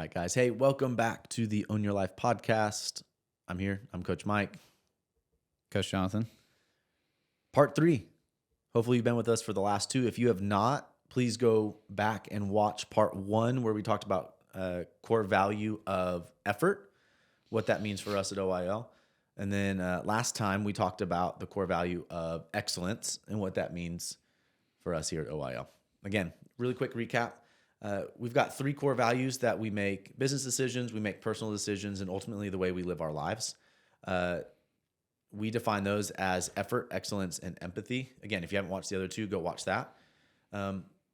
right, guys. Hey, welcome back to the Own Your Life podcast. I'm here. I'm Coach Mike. Coach Jonathan. Part 3. Hopefully you've been with us for the last 2. If you have not, please go back and watch part 1 where we talked about core value of effort, what that means for us at OYL. And then last time we talked about the core value of excellence and what that means for us here at OYL. Again, really quick recap. We've got 3 core values that we make business decisions, we make personal decisions, and ultimately the way we live our lives. We define those as effort, excellence, and empathy. Again, if you haven't watched the other 2, go watch that.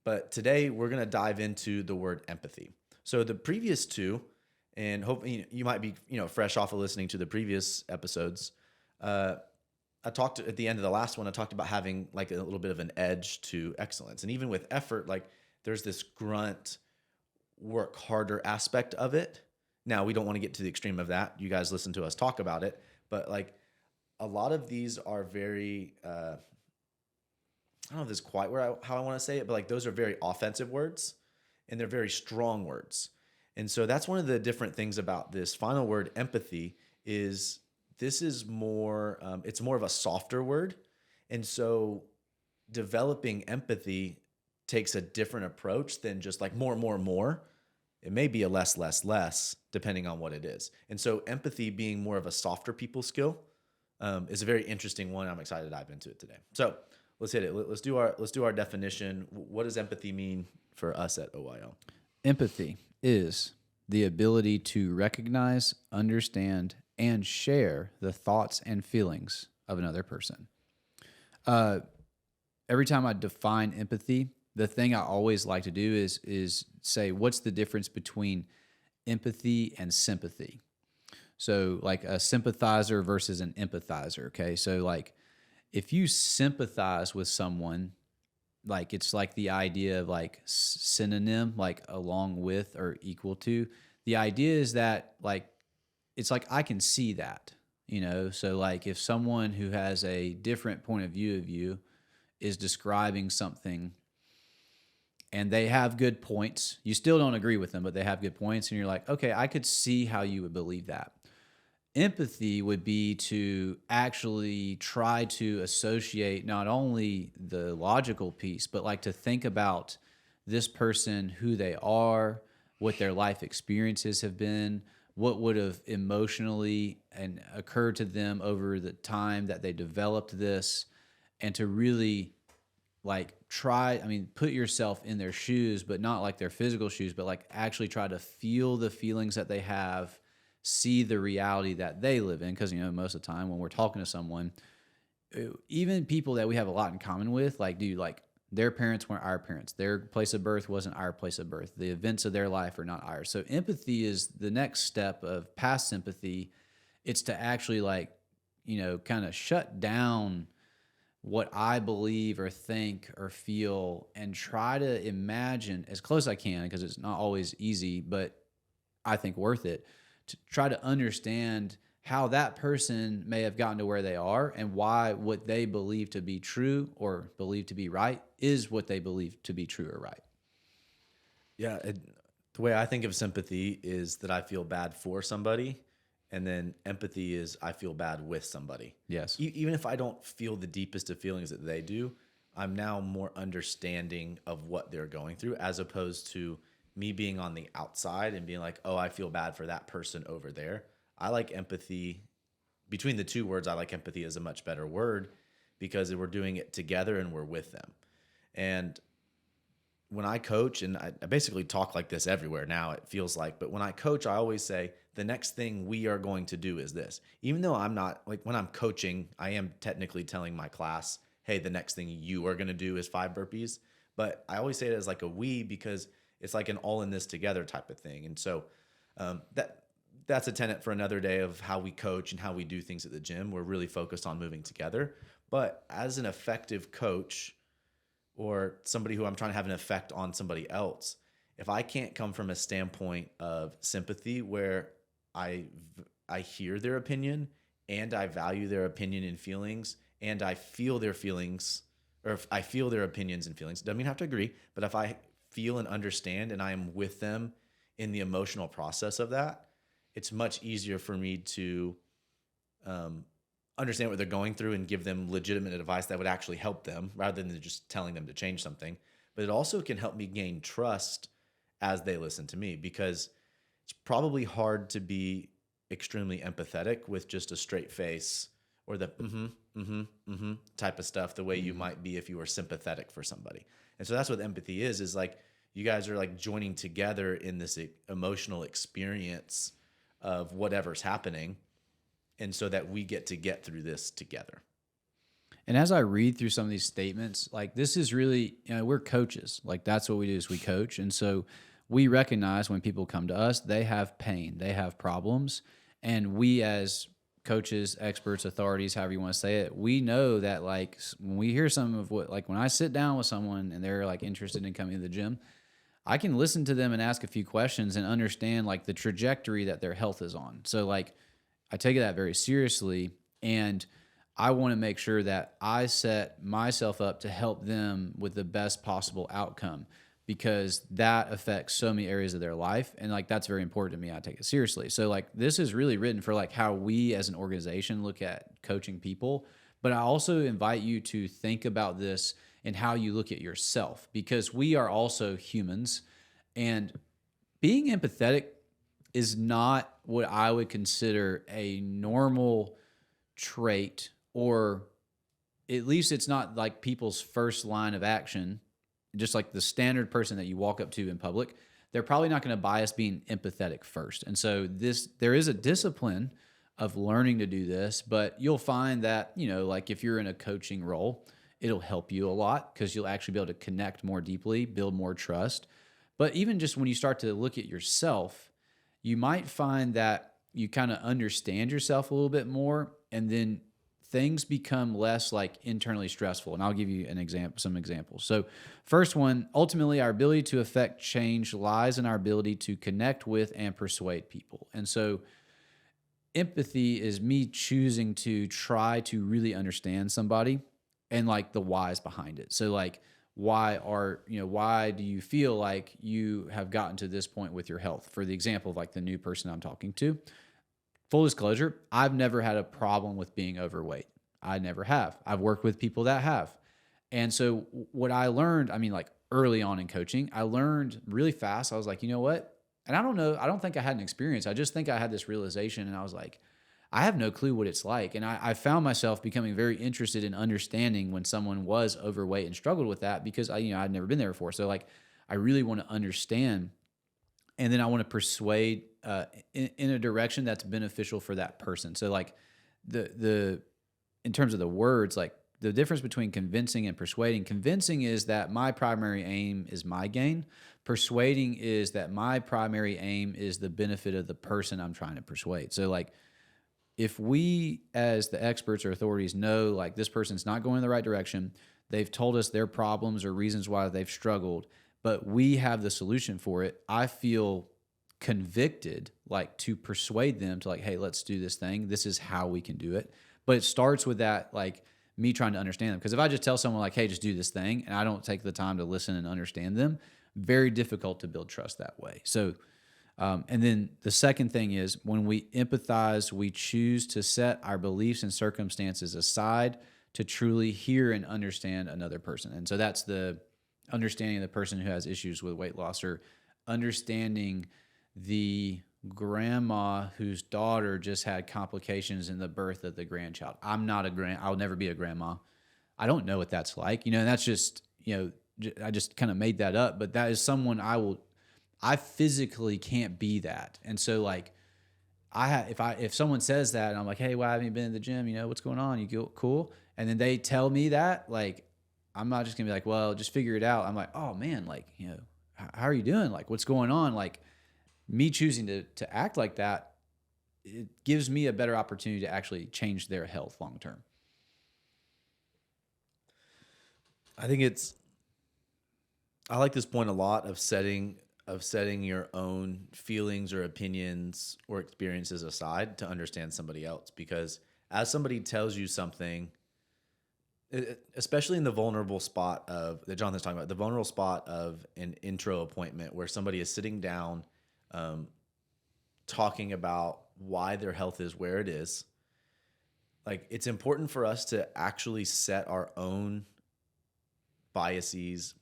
But today we're going to dive into the word empathy. So the previous 2, and hopefully you might be fresh off of listening to the previous episodes. I talked at the end of the last one. I talked about having like a little bit of an edge to excellence, and even with effort, like there's this grunt, work harder aspect of it. Now, we don't want to get to the extreme of that. You guys listen to us talk about it. But like a lot of these are very, I don't know if this is quite how I want to say it, but like those are very offensive words and they're very strong words. And so that's one of the different things about this final word, empathy, is this is more, it's more of a softer word. And so developing empathy takes a different approach than just like more. It may be a less, depending on what it is. And so empathy being more of a softer people skill is a very interesting one. I'm excited to dive into it today. So let's hit it. Let's do our definition. What does empathy mean for us at OYL? Empathy is the ability to recognize, understand, and share the thoughts and feelings of another person. Every time I define empathy, the thing I always like to do is say, what's the difference between empathy and sympathy? So like a sympathizer versus an empathizer, okay? So like if you sympathize with someone, like it's like the idea of like synonym, like along with or equal to. The idea is that like, it's like I can see that, So like if someone who has a different point of view of you is describing something and they have good points. You still don't agree with them, but they have good points. And you're like, okay, I could see how you would believe that. Empathy would be to actually try to associate not only the logical piece, but like to think about this person, who they are, what their life experiences have been, what would have emotionally and occurred to them over the time that they developed this, and to really like put yourself in their shoes, but not like their physical shoes, but like actually try to feel the feelings that they have, see the reality that they live in. Because, most of the time when we're talking to someone, even people that we have a lot in common with, like, dude, like their parents weren't our parents. Their place of birth wasn't our place of birth. The events of their life are not ours. So empathy is the next step of past sympathy. It's to actually like, kind of shut down what I believe or think or feel and try to imagine as close as I can, because it's not always easy, but I think worth it, to try to understand how that person may have gotten to where they are and why what they believe to be true or believe to be right is what they believe to be true or right. Yeah, the way I think of sympathy is that I feel bad for somebody, and then empathy is I feel bad with somebody. Yes. Even if I don't feel the deepest of feelings that they do, I'm now more understanding of what they're going through, as opposed to me being on the outside and being like, oh, I feel bad for that person over there. I like empathy. Between the 2 words, I like empathy as a much better word, because we're doing it together and we're with them. And when I coach, and I basically talk like this everywhere now, it feels like, but when I coach, I always say the next thing we are going to do is this. Even though I'm not, like when I'm coaching, I am technically telling my class, hey, the next thing you are going to do is 5 burpees. But I always say it as like a we, because it's like an all in this together type of thing. And so that's a tenet for another day of how we coach and how we do things at the gym. We're really focused on moving together. But as an effective coach, or somebody who I'm trying to have an effect on somebody else, if I can't come from a standpoint of sympathy where I hear their opinion and I value their opinion and feelings and I feel their feelings, or if I feel their opinions and feelings, doesn't mean I have to agree, but if I feel and understand and I am with them in the emotional process of that, it's much easier for me to understand what they're going through and give them legitimate advice that would actually help them rather than just telling them to change something. But it also can help me gain trust as they listen to me, because it's probably hard to be extremely empathetic with just a straight face or the type of stuff, the way you might be if you were sympathetic for somebody. And so that's what empathy is like you guys are like joining together in this emotional experience of whatever's happening. And so that we get through this together. And as I read through some of these statements, like this is really, we're coaches. Like that's what we do is we coach. And so we recognize when people come to us, they have pain, they have problems. And we as coaches, experts, authorities, however you want to say it, we know that like when we hear some of what, like when I sit down with someone and they're like interested in coming to the gym, I can listen to them and ask a few questions and understand like the trajectory that their health is on. So like I take that very seriously, and I want to make sure that I set myself up to help them with the best possible outcome, because that affects so many areas of their life. And like, that's very important to me. I take it seriously. So like, this is really written for like how we as an organization look at coaching people. But I also invite you to think about this and how you look at yourself, because we are also humans, and being empathetic is not what I would consider a normal trait, or at least it's not like people's first line of action. Just like the standard person that you walk up to in public, they're probably not going to buy us being empathetic first. And so there is a discipline of learning to do this, but you'll find that, like if you're in a coaching role, it'll help you a lot because you'll actually be able to connect more deeply, build more trust. But even just when you start to look at yourself, you might find that you kind of understand yourself a little bit more, and then things become less like internally stressful. And I'll give you some examples. So first one, ultimately our ability to affect change lies in our ability to connect with and persuade people. And so empathy is me choosing to try to really understand somebody and like the whys behind it. So like, why do you feel like you have gotten to this point with your health? For the example of like the new person I'm talking to, full disclosure, I've never had a problem with being overweight. I never have. I've worked with people that have. And so what I learned, like early on in coaching, I learned really fast. I was like, you know what? And I don't know, I don't think I had an experience. I just think I had this realization, and I was like, I have no clue what it's like. And I found myself becoming very interested in understanding when someone was overweight and struggled with that, because I'd never been there before. So like, I really want to understand, and then I want to persuade in a direction that's beneficial for that person. So like in terms of the words, like the difference between convincing and persuading. Convincing is that my primary aim is my gain. Persuading is that my primary aim is the benefit of the person I'm trying to persuade. So like, if we as the experts or authorities know like this person's not going in the right direction, they've told us their problems or reasons why they've struggled, but we have the solution for it, I feel convicted like to persuade them to like, hey, let's do this thing. This is how we can do it. But it starts with that, like me trying to understand them. Because if I just tell someone like, hey, just do this thing, and I don't take the time to listen and understand them, very difficult to build trust that way. So, and then the second thing is when we empathize, we choose to set our beliefs and circumstances aside to truly hear and understand another person. And so that's the understanding the person who has issues with weight loss, or understanding the grandma whose daughter just had complications in the birth of the grandchild. I'll never be a grandma. I don't know what that's like, and that's just, I just kind of made that up, but that is someone I physically can't be that. And so like, if someone says that and I'm like, hey, why haven't you been to the gym? What's going on? You go cool. And then they tell me that, like, I'm not just gonna be like, well, just figure it out. I'm like, oh man, like, how are you doing? Like, what's going on? Like, me choosing to act like that, it gives me a better opportunity to actually change their health long term. I like this point a lot of setting your own feelings or opinions or experiences aside to understand somebody else. Because as somebody tells you something, especially in the vulnerable spot of that Jonathan's talking about, the vulnerable spot of an intro appointment where somebody is sitting down talking about why their health is where it is. Like, it's important for us to actually set our own biases,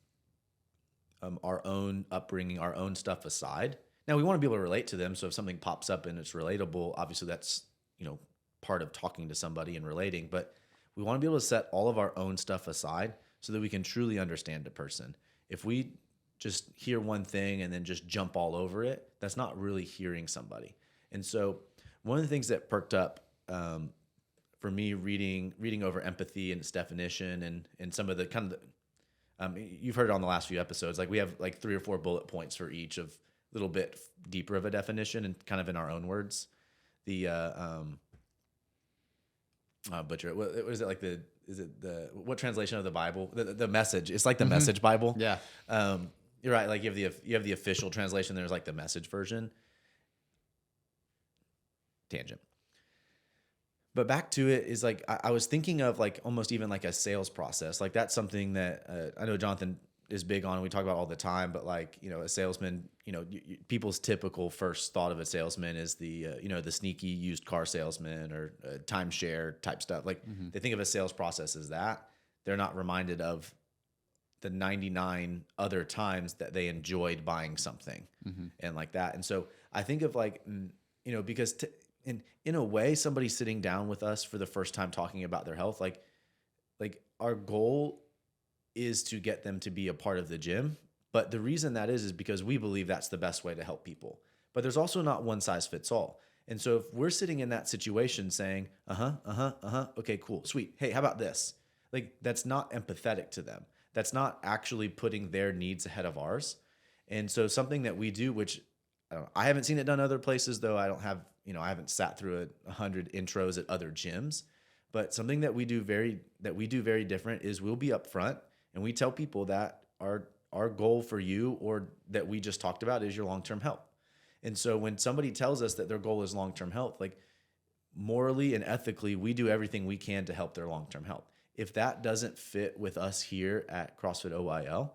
our own upbringing, our own stuff aside. Now, we want to be able to relate to them. So if something pops up and it's relatable, obviously that's, part of talking to somebody and relating. But we want to be able to set all of our own stuff aside so that we can truly understand a person. If we just hear one thing and then just jump all over it, that's not really hearing somebody. And so one of the things that perked up for me reading over empathy and its definition and some of the kind of you've heard it on the last few episodes. Like, we have like 3 or 4 bullet points for each of a little bit deeper of a definition and kind of in our own words. The butcher. What is it like? What translation of the Bible? The Message. It's like the Message Bible. Yeah. You're right. Like, you have the official translation. There's like the Message version. Tangent. But back to it is like, I was thinking of like almost even like a sales process. Like, that's something that I know Jonathan is big on. We talk about all the time, but like, a salesman, people's typical first thought of a salesman is the sneaky used car salesman or timeshare type stuff. Like, they think of a sales process as that. They're not reminded of the 99 other times that they enjoyed buying something and like that. And so I think of like, because in a way, somebody sitting down with us for the first time talking about their health, like our goal is to get them to be a part of the gym. But the reason that is because we believe that's the best way to help people. But there's also not one size fits all. And so if we're sitting in that situation saying, okay, cool, sweet. Hey, how about this? Like, that's not empathetic to them. That's not actually putting their needs ahead of ours. And so something that we do, which I haven't seen it done other places, though I don't have, I haven't sat through 100 intros at other gyms. But something that we do very different is we'll be upfront and we tell people that our goal for you, or that we just talked about, is your long-term health. And so when somebody tells us that their goal is long-term health, like, morally and ethically, we do everything we can to help their long-term health. If that doesn't fit with us here at CrossFit OYL,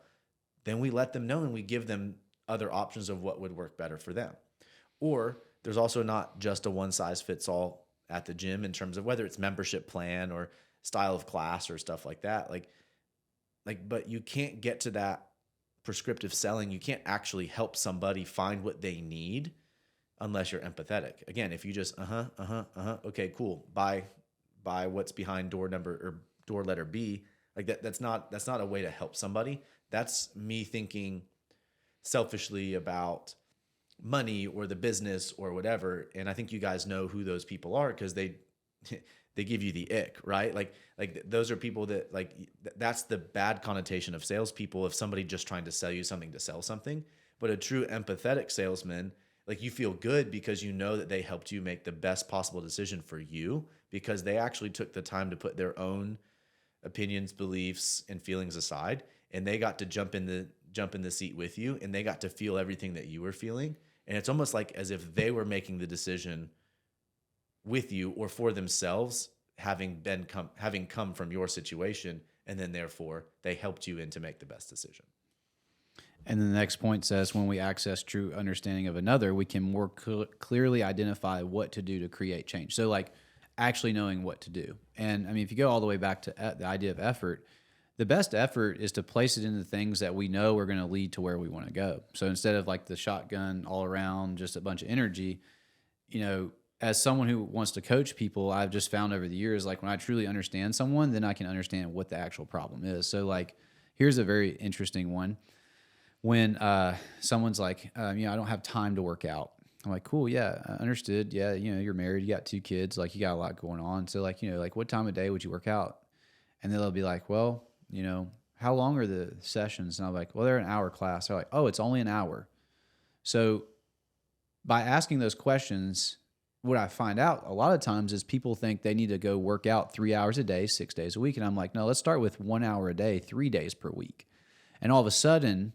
then we let them know and we give them other options of what would work better for them. Or there's also not just a one-size-fits-all at the gym in terms of whether it's membership plan or style of class or stuff like that. But you can't get to that prescriptive selling. You can't actually help somebody find what they need unless you're empathetic. Again, if you just okay, cool, buy what's behind door number or door letter B, like that's not a way to help somebody. That's me thinking selfishly about money or the business or whatever. And I think you guys know who those people are because they give you the ick, right? Like those are people that, like, that's the bad connotation of salespeople, of somebody just trying to sell you something to sell something. But a true empathetic salesman, like, you feel good because you know that they helped you make the best possible decision for you because they actually took the time to put their own opinions, beliefs, and feelings aside, and they got to jump in the seat with you, and they got to feel everything that you were feeling. And it's almost like as if they were making the decision with you or for themselves, having come from your situation, and then therefore they helped you in to make the best decision. And then the next point says, when we access true understanding of another, we can more clearly identify what to do to create change. So, like, actually knowing what to do. And I mean, if you go all the way back to the idea of effort, the best effort is to place it into things that we know are going to lead to where we want to go. So instead of like the shotgun all around, just a bunch of energy, as someone who wants to coach people, I've just found over the years, like, when I truly understand someone, then I can understand what the actual problem is. So, like, here's a very interesting one. When someone's like, I don't have time to work out. I'm like, cool, yeah, understood. Yeah, you're married, you got 2 kids, like, you got a lot going on. So, like, like, what time of day would you work out? And then they'll be like, well, how long are the sessions? And I'm like, well, they're an hour class. They're like, oh, it's only an hour. So by asking those questions, what I find out a lot of times is people think they need to go work out 3 hours a day, 6 days a week. And I'm like, no, let's start with 1 hour a day, 3 days per week. And all of a sudden,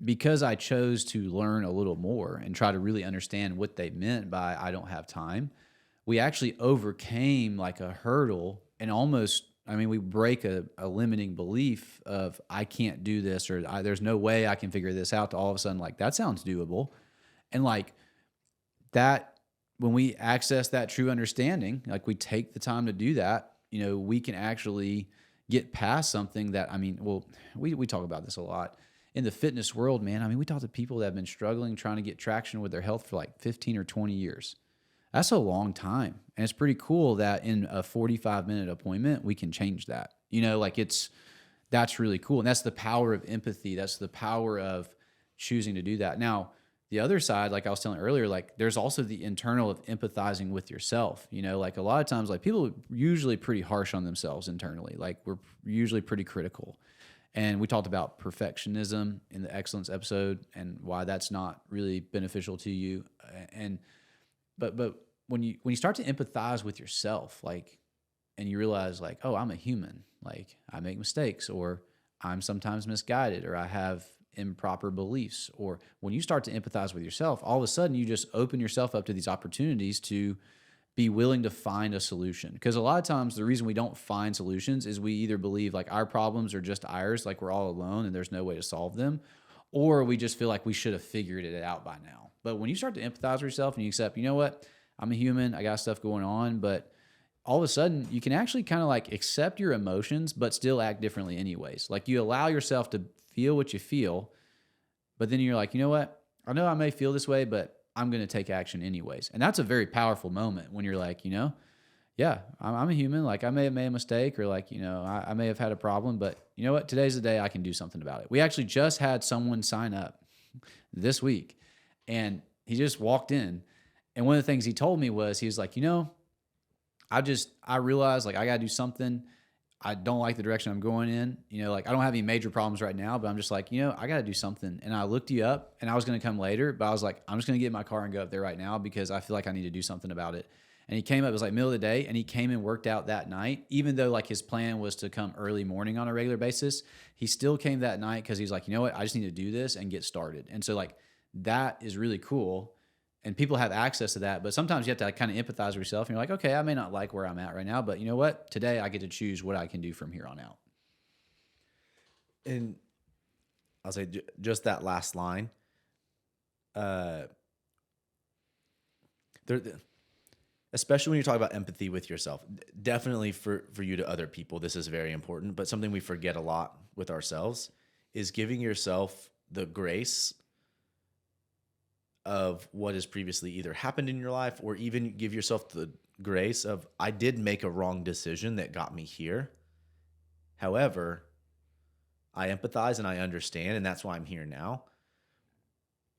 because I chose to learn a little more and try to really understand what they meant by I don't have time, we actually overcame like a hurdle and almost, we break a limiting belief of I can't do this, or there's no way I can figure this out, to all of a sudden, like, that sounds doable. And like that, when we access that true understanding, like we take the time to do that, we can actually get past something that, I mean, well, we talk about this a lot in the fitness world, man. I mean, we talk to people that have been struggling, trying to get traction with their health for like 15 or 20 years. That's a long time. And it's pretty cool that in a 45-minute appointment, we can change that. Like that's really cool. And that's the power of empathy. That's the power of choosing to do that. Now, the other side, like I was telling earlier, like there's also the internal of empathizing with yourself. Like a lot of times, like people are usually pretty harsh on themselves internally. Like we're usually pretty critical. And we talked about perfectionism in the excellence episode and why that's not really beneficial to you. And but when you start to empathize with yourself, like, and you realize like, oh, I'm a human, like I make mistakes, or I'm sometimes misguided, or I have improper beliefs, or when you start to empathize with yourself, all of a sudden you just open yourself up to these opportunities to be willing to find a solution. Because a lot of times the reason we don't find solutions is we either believe like our problems are just ours, like we're all alone and there's no way to solve them, or we just feel like we should have figured it out by now. But when you start to empathize with yourself and you accept, you know what, I'm a human, I got stuff going on, but all of a sudden you can actually kind of like accept your emotions, but still act differently anyways. Like you allow yourself to feel what you feel, but then you're like, you know what, I know I may feel this way, but I'm going to take action anyways. And that's a very powerful moment when you're like, yeah, I'm a human. Like I may have made a mistake, or like, I may have had a problem, but you know what? Today's the day I can do something about it. We actually just had someone sign up this week, and he just walked in. And one of the things he told me was, he was like, I realized like I got to do something. I don't like the direction I'm going in. Like I don't have any major problems right now, but I'm just like, I got to do something. And I looked you up, and I was going to come later, but I was like, I'm just going to get in my car and go up there right now because I feel like I need to do something about it. And he came up, it was like middle of the day, and he came and worked out that night, even though like his plan was to come early morning on a regular basis. He still came that night because he's like, you know what, I just need to do this and get started. And so like that is really cool. And people have access to that, but sometimes you have to like kind of empathize with yourself. And you're like, okay, I may not like where I'm at right now, but you know what? Today I get to choose what I can do from here on out. And I'll say just that last line. There, especially when you talk about empathy with yourself, definitely for you to other people, this is very important. But something we forget a lot with ourselves is giving yourself the grace of what has previously either happened in your life, or even give yourself the grace of, I did make a wrong decision that got me here. However, I empathize and I understand, and that's why I'm here now.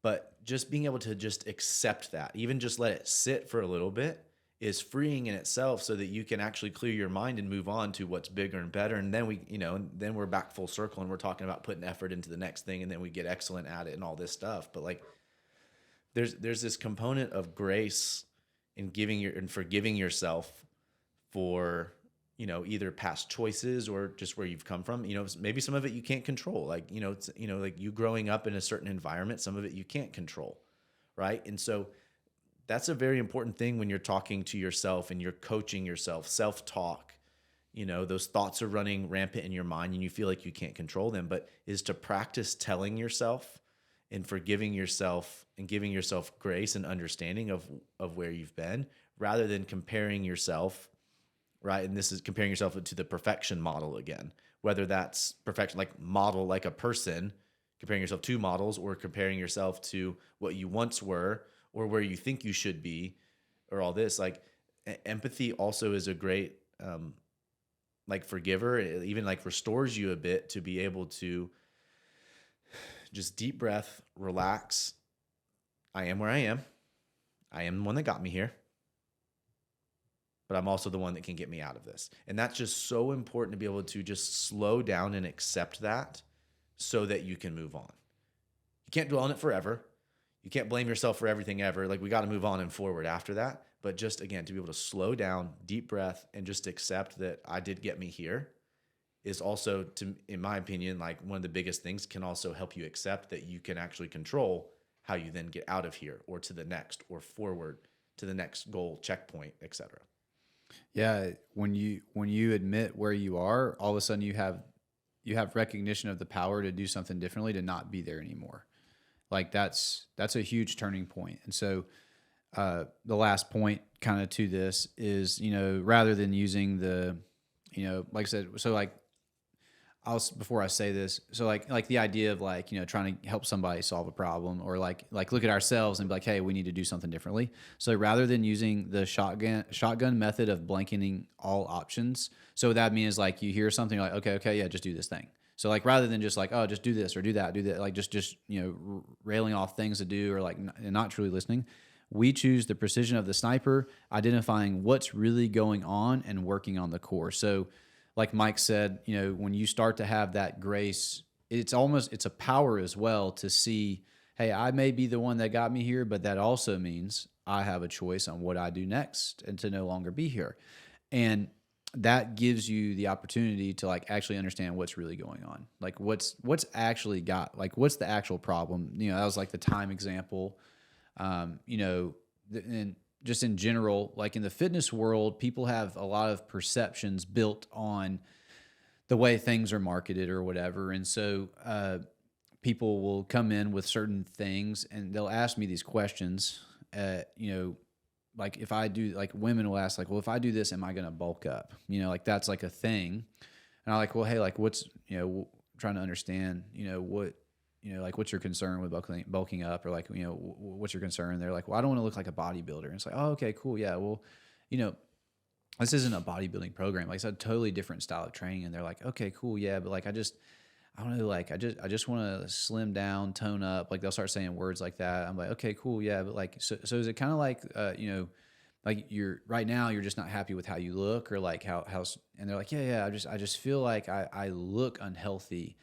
But just being able to just accept that, even just let it sit for a little bit, is freeing in itself, so that you can actually clear your mind and move on to what's bigger and better. And then then we're back full circle, and we're talking about putting effort into the next thing, and then we get excellent at it and all this stuff. But like, there's this component of grace in forgiving yourself for, either past choices or just where you've come from. Maybe some of it you can't control. Like, like you growing up in a certain environment, some of it you can't control. Right. And so that's a very important thing when you're talking to yourself and you're coaching yourself, self-talk. Those thoughts are running rampant in your mind and you feel like you can't control them, but is to practice telling yourself and forgiving yourself and giving yourself grace and understanding of where you've been, rather than comparing yourself, right? And this is comparing yourself to the perfection model again, whether that's perfection, like model, like a person, comparing yourself to models, or comparing yourself to what you once were or where you think you should be, or all this. Like empathy also is a great, like forgiver. It even like restores you a bit to be able to just deep breath, relax. I am where I am. I am the one that got me here, but I'm also the one that can get me out of this. And that's just so important, to be able to just slow down and accept that, so that you can move on. You can't dwell on it forever. You can't blame yourself for everything ever. Like, we got to move on and forward after that. But just, again, to be able to slow down, deep breath, and just accept that I did get me here is also, in my opinion, like one of the biggest things. Can also help you accept that you can actually control how you then get out of here, or to the next, or forward to the next goal, checkpoint, etc. Yeah, when you admit where you are, all of a sudden you have recognition of the power to do something differently, to not be there anymore. Like that's a huge turning point. And so the last point kind of to this is, rather than using the, like I said, so like before I say this, so like the idea of like, trying to help somebody solve a problem, or like look at ourselves and be like, hey, we need to do something differently. So rather than using the shotgun method of blanketing all options, so what that means, like, you hear something, you're like, okay, yeah, just do this thing. So like, rather than just like, oh, just do this or do that, like just railing off things to do, or like not truly listening, we choose the precision of the sniper, identifying what's really going on and working on the core. So like Mike said, when you start to have that grace, it's a power as well to see, hey, I may be the one that got me here, but that also means I have a choice on what I do next and to no longer be here. And that gives you the opportunity to like actually understand what's really going on. Like what's actually like what's the actual problem? That was like the time example. And just in general, like in the fitness world, people have a lot of perceptions built on the way things are marketed or whatever. And so people will come in with certain things and they'll ask me these questions, like if I do, like women will ask like, well, if I do this, am I going to bulk up? Like that's like a thing. And I'm like, well, hey, like what's, trying to understand, what, like what's your concern with bulking up, or like, what's your concern? They're like, well, I don't want to look like a bodybuilder. And it's like, oh, okay, cool. Yeah. Well, this isn't a bodybuilding program. Like it's a totally different style of training. And they're like, okay, cool. Yeah. But like, I don't know, like I just want to slim down, tone up. Like they'll start saying words like that. I'm like, okay, cool. Yeah. But like, so is it kind of like, like you're right now, you're just not happy with how you look, or like how, and they're like, yeah, I just feel like I look unhealthy.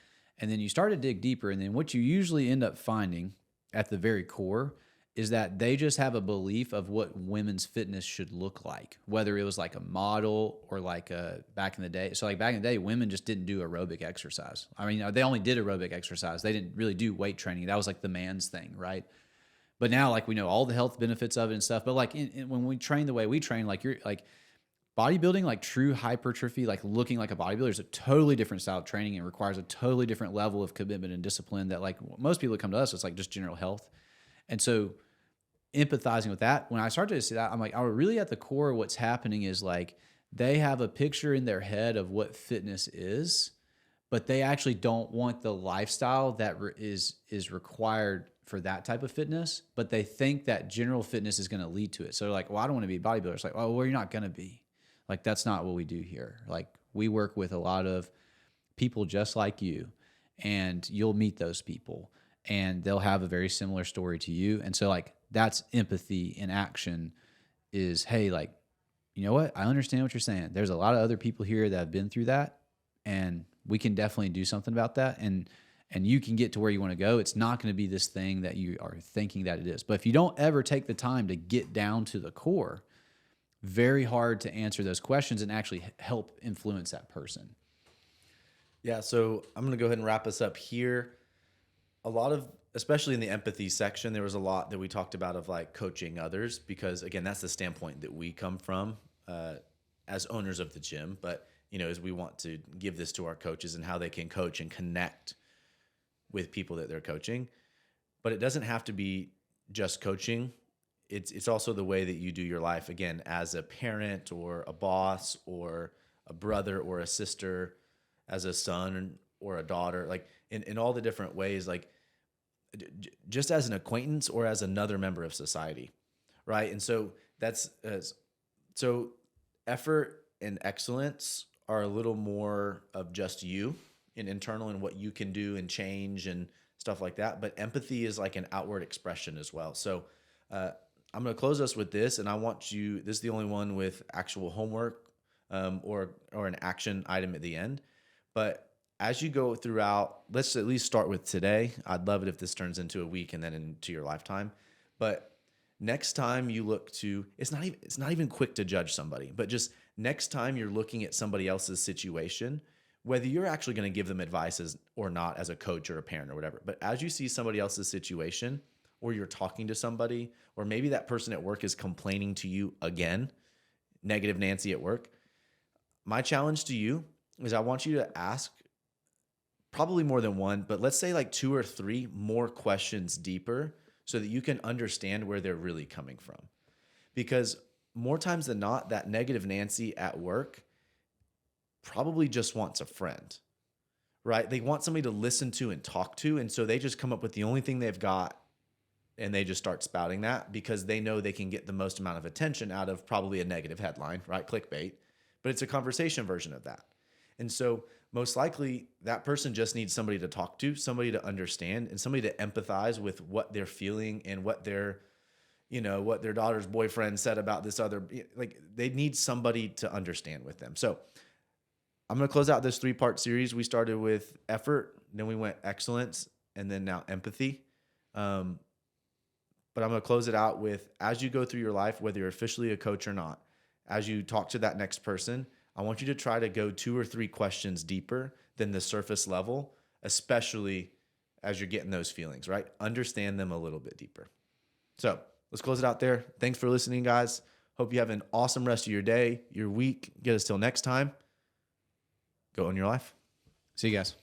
And then you start to dig deeper. And then what you usually end up finding at the very core is that they just have a belief of what women's fitness should look like, whether it was like a model or like back in the day. So like back in the day, women just didn't do aerobic exercise. I mean, they only did aerobic exercise. They didn't really do weight training. That was like the man's thing, right? But now, like, we know all the health benefits of it and stuff. But like when we train the way we train, like you're like bodybuilding, like true hypertrophy, like looking like a bodybuilder is a totally different style of training and requires a totally different level of commitment and discipline that like most people that come to us, it's like just general health. And so empathizing with that, when I started to see that, I'm like, oh, really at the core, what's happening is like they have a picture in their head of what fitness is, but they actually don't want the lifestyle that is required for that type of fitness, but they think that general fitness is going to lead to it. So they're like, well, I don't want to be a bodybuilder. It's like, oh, well, you're not going to be. Like, that's not what we do here. Like, we work with a lot of people just like you, and you'll meet those people, and they'll have a very similar story to you. And so, like, that's empathy in action is, hey, like, you know what? I understand what you're saying. There's a lot of other people here that have been through that, and we can definitely do something about that. And you can get to where you want to go. It's not going to be this thing that you are thinking that it is. But if you don't ever take the time to get down to the core, very hard to answer those questions and actually help influence that person. Yeah, so I'm going to go ahead and wrap us up here. A lot of, especially in the empathy section, there was a lot that we talked about of like coaching others, because again, that's the standpoint that we come from as owners of the gym. But, as we want to give this to our coaches and how they can coach and connect with people that they're coaching. But it doesn't have to be just coaching. It's also the way that you do your life, again, as a parent or a boss or a brother or a sister, as a son or a daughter, like in all the different ways, like just as an acquaintance or as another member of society, right? And so so effort and excellence are a little more of just you and internal and what you can do and change and stuff like that. But empathy is like an outward expression as well. So I'm going to close us with this, and I want you, this is the only one with actual homework or an action item at the end. But as you go throughout, let's at least start with today. I'd love it if this turns into a week and then into your lifetime. But next time you look to, it's not even quick to judge somebody, but just next time you're looking at somebody else's situation, whether you're actually going to give them advice or not as a coach or a parent or whatever, but as you see somebody else's situation, or you're talking to somebody, or maybe that person at work is complaining to you again, negative Nancy at work, my challenge to you is I want you to ask probably more than one, but let's say like 2 or 3 more questions deeper so that you can understand where they're really coming from. Because more times than not, that negative Nancy at work probably just wants a friend, right? They want somebody to listen to and talk to. And so they just come up with the only thing they've got and they just start spouting that because they know they can get the most amount of attention out of probably a negative headline, right? Clickbait. But it's a conversation version of that. And so most likely that person just needs somebody to talk to, somebody to understand, and somebody to empathize with what they're feeling and what their, what their daughter's boyfriend said about this other, like they need somebody to understand with them. So I'm going to close out this 3-part series. We started with effort, then we went excellence, and then now empathy. But I'm going to close it out with, as you go through your life, whether you're officially a coach or not, as you talk to that next person, I want you to try to go 2 or 3 questions deeper than the surface level, especially as you're getting those feelings, right? Understand them a little bit deeper. So let's close it out there. Thanks for listening, guys. Hope you have an awesome rest of your day, your week. Get us till next time. Go on your life. See you guys.